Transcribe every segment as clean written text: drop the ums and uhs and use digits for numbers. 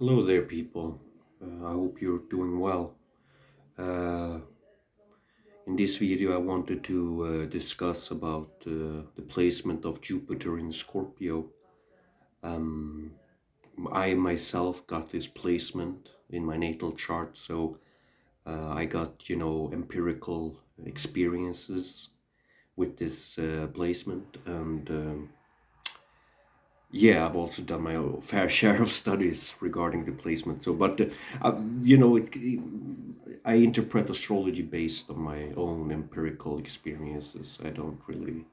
Hello there, people. I hope you're doing well. Uh, in this video, I wanted to discuss about the placement of Jupiter in Scorpio. Um, I myself got this placement in my natal chart, so I got, empirical experiences with this placement, and yeah, I've also done my fair share of studies regarding the placement. So, but I interpret astrology based on my own empirical experiences. I don't really,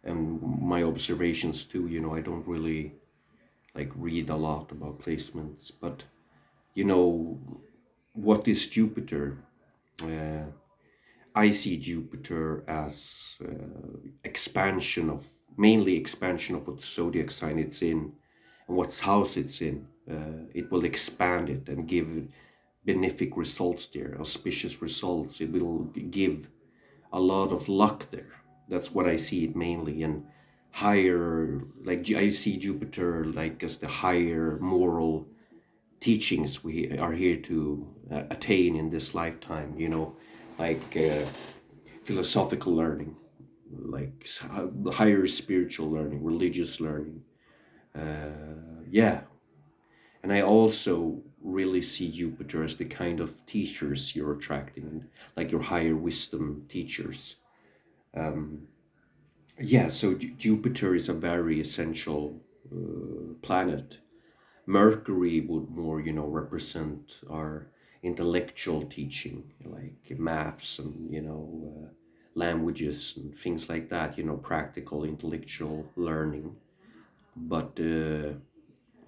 and my observations too. I don't really like read a lot about placements. But you know, what is Jupiter? Uh, I see Jupiter as expansion of mainly expansion of what zodiac sign it's in and what house it's in. It will expand it and give benefic results there, auspicious results. It will give a lot of luck there. That's what I see it mainly. And higher, like I see Jupiter like as the higher moral teachings we are here to attain in this lifetime. Like philosophical learning, like higher spiritual learning, religious learning. Yeah, and I also really see Jupiter as the kind of teachers you're attracting, like your higher wisdom teachers. Yeah, so Jupiter is a very essential planet. Mercury would more, represent our intellectual teaching, like maths and, languages and things like that, practical intellectual learning. But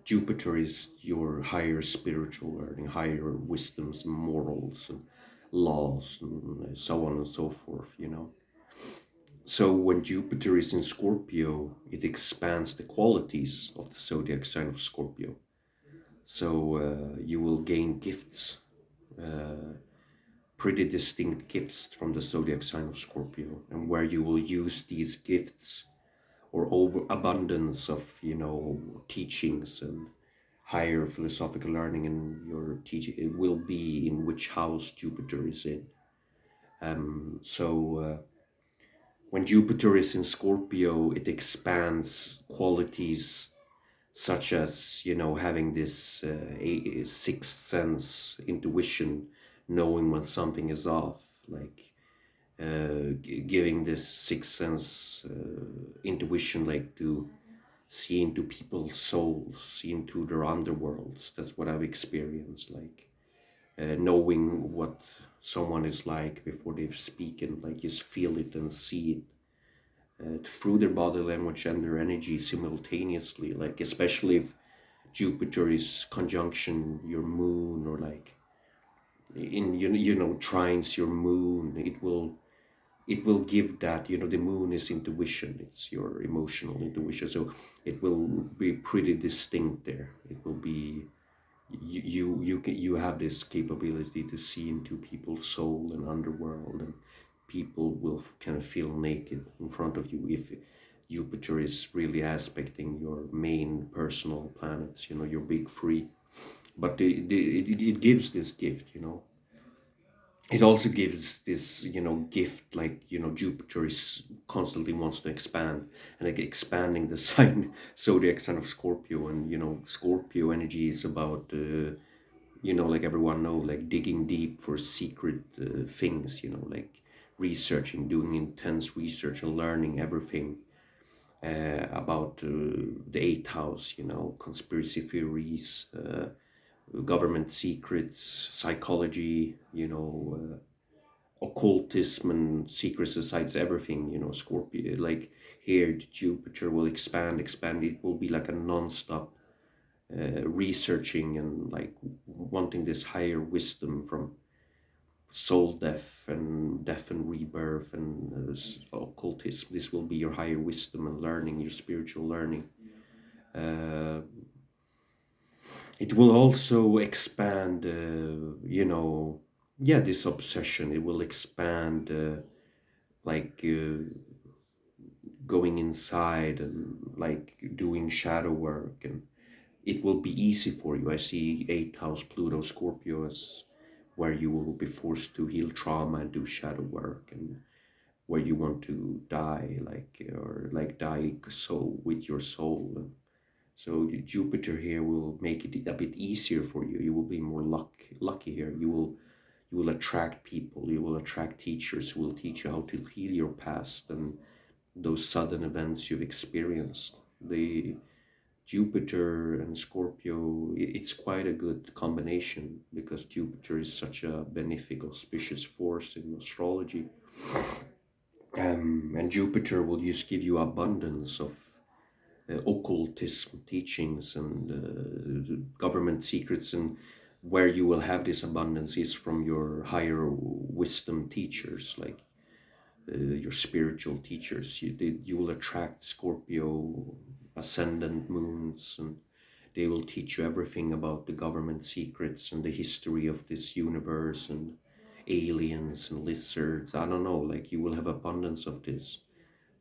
Jupiter is your higher spiritual learning, higher wisdoms, morals, and laws, and so on and so forth. So when Jupiter is in Scorpio, it expands the qualities of the zodiac sign of Scorpio. So you will gain gifts, pretty distinct gifts from the zodiac sign of Scorpio, and where you will use these gifts or overabundance of teachings and higher philosophical learning in your teaching, it will be in which house Jupiter is in. So when Jupiter is in Scorpio, it expands qualities such as having this sixth sense intuition, knowing when something is off, like giving this sixth sense intuition, like to see into people's souls, see into their underworlds. That's what I've experienced, like knowing what someone is like before they've spoken, like just feel it and see it through their body language and their energy simultaneously, like especially if Jupiter is conjunction your moon, or like in trines your moon, it will give that. The moon is intuition, it's your emotional intuition, so it will be pretty distinct there. It will be you have this capability to see into people's soul and underworld, and people will kind of feel naked in front of you if Jupiter is really aspecting your main personal planets, your big three. But it gives this gift. It also gives this gift, like Jupiter is constantly wants to expand, and like expanding the sign zodiac sign of Scorpio. And Scorpio energy is about like everyone know, like digging deep for secret things, like researching, doing intense research and learning everything about the eighth house, conspiracy theories, government secrets, psychology, occultism and secret societies, everything. Scorpio, like here Jupiter will expand. It will be like a non-stop researching and like wanting this higher wisdom from soul death and rebirth and occultism. This will be your higher wisdom and learning, your spiritual learning. uh, it will also expand, yeah, this obsession. It will expand, like going inside and like doing shadow work and it will be easy for you. I see 8th house Pluto Scorpio as where you will be forced to heal trauma and do shadow work, and where you want to die, like, or like die so with your soul. And so Jupiter here will make it a bit easier for you. You will be more lucky here. You will attract people. You will attract teachers who will teach you how to heal your past and those sudden events you've experienced. The Jupiter and Scorpio, it's quite a good combination because Jupiter is such a benefic, auspicious force in astrology. And Jupiter will just give you abundance of occultism teachings and government secrets, and where you will have this abundance is from your higher wisdom teachers, like your spiritual teachers. You will attract Scorpio ascendant moons, and they will teach you everything about the government secrets and the history of this universe and aliens and lizards. I don't know, like you will have abundance of this.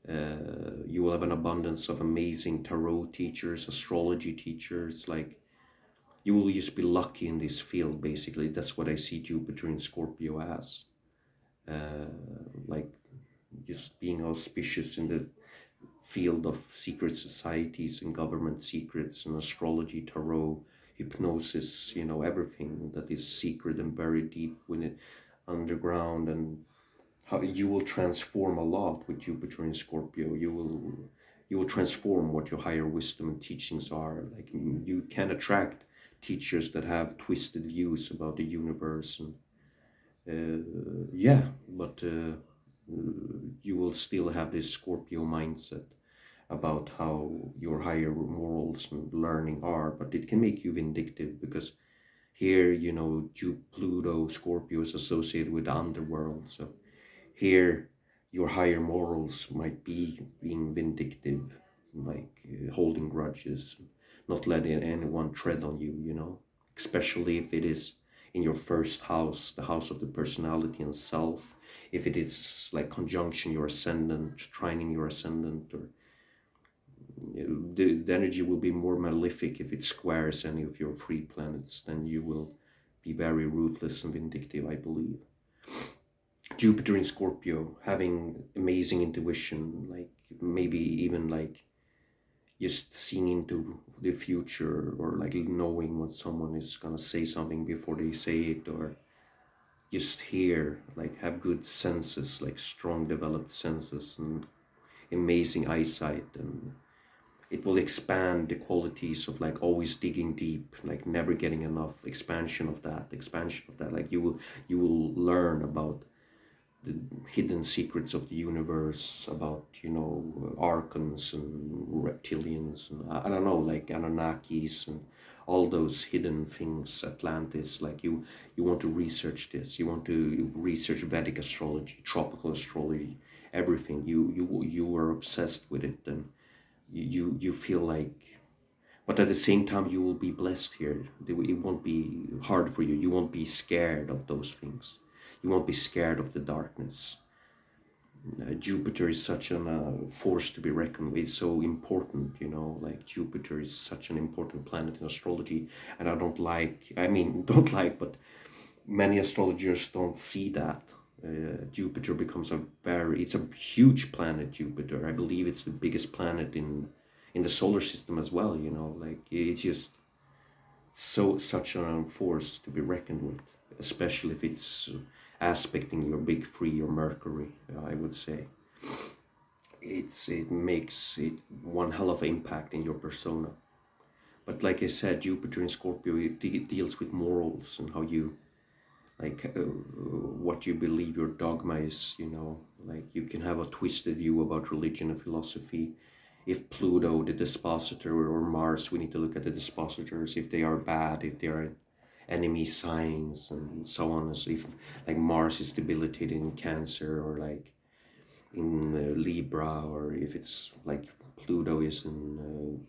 You will have an abundance of amazing tarot teachers, astrology teachers. Like you will just be lucky in this field. Basically, that's what I see Jupiter in Scorpio as. Like just being auspicious in the field of secret societies and government secrets and astrology, tarot, hypnosis, everything that is secret and buried deep within it, underground. And how you will transform a lot with Jupiter in Scorpio. You will transform what your higher wisdom and teachings are. Like you can attract teachers that have twisted views about the universe, and yeah, but you will still have this Scorpio mindset about how your higher morals and learning are, but it can make you vindictive because here, Pluto, Scorpio is associated with the underworld. So here, your higher morals might be being vindictive, like holding grudges, not letting anyone tread on you, especially if it is in your first house, the house of the personality and self. If it is like conjunction your ascendant, trining your ascendant, or the energy will be more malefic if it squares any of your free planets. Then you will be very ruthless and vindictive, I believe. Jupiter in Scorpio, having amazing intuition, like maybe even like just seeing into the future, or like knowing when someone is gonna say something before they say it, or just hear, like have good senses, like strong developed senses and amazing eyesight. And it will expand the qualities of like always digging deep, like never getting enough, expansion of that. Like you will learn about the hidden secrets of the universe, about archons and reptilians, and I don't know, like Anunnakis and all those hidden things, Atlantis. Like you want to research this, you want to research Vedic astrology, tropical astrology, everything. You are obsessed with it, and you feel like, but at the same time you will be blessed here. It won't be hard for you. You won't be scared of those things. You won't be scared of the darkness. Jupiter is such a force to be reckoned with, so important, like Jupiter is such an important planet in astrology. And I mean, don't like, but many astrologers don't see that. Jupiter becomes it's a huge planet, Jupiter. I believe it's the biggest planet in the solar system as well, like it's just such a force to be reckoned with, especially if it's aspecting your big three or Mercury. I would say it makes it one hell of an impact in your persona. But like I said, Jupiter in Scorpio, it deals with morals and how you, like what you believe your dogma is. Like you can have a twisted view about religion and philosophy. If Pluto, the dispositor, or Mars, we need to look at the dispositors, if they are bad, if they are enemy signs and so on. As if like Mars is debilitating in Cancer, or like in Libra, or if it's like Pluto is in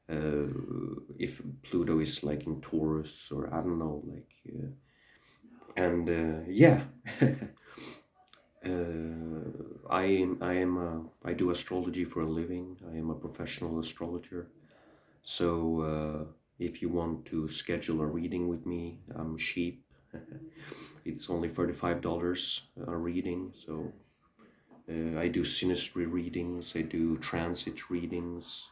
if Pluto is like in Taurus, or I don't know, like and yeah. I do astrology for a living. I am a professional astrologer. So if you want to schedule a reading with me, I'm cheap. It's only $35 a reading. So I do synastry readings, I do transit readings,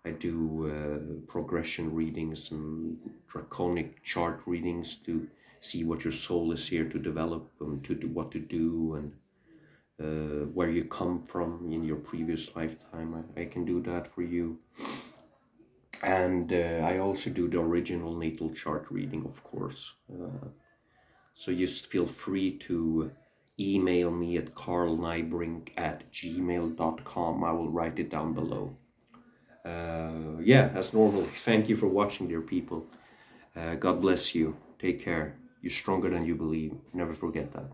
I do progression readings and draconic chart readings to see what your soul is here to develop and to do what to do, and where you come from in your previous lifetime. I can do that for you. And I also do the original natal chart reading, of course. So just feel free to email me at carlnybrink@gmail.com. I will write it down below. Yeah, as normal, thank you for watching, dear people. God bless you. Take care. You're stronger than you believe. Never forget that.